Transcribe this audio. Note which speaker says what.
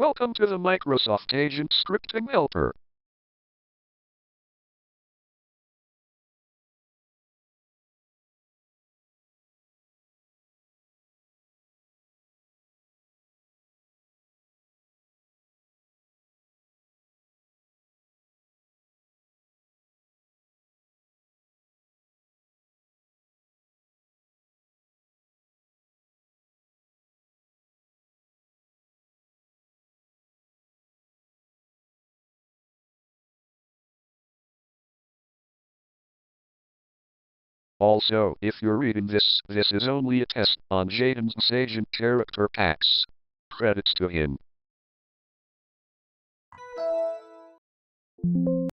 Speaker 1: Welcome to the Microsoft Agent Scripting Helper. Also, if you're reading this is only a test on Jaden's agent character packs. Credits to him.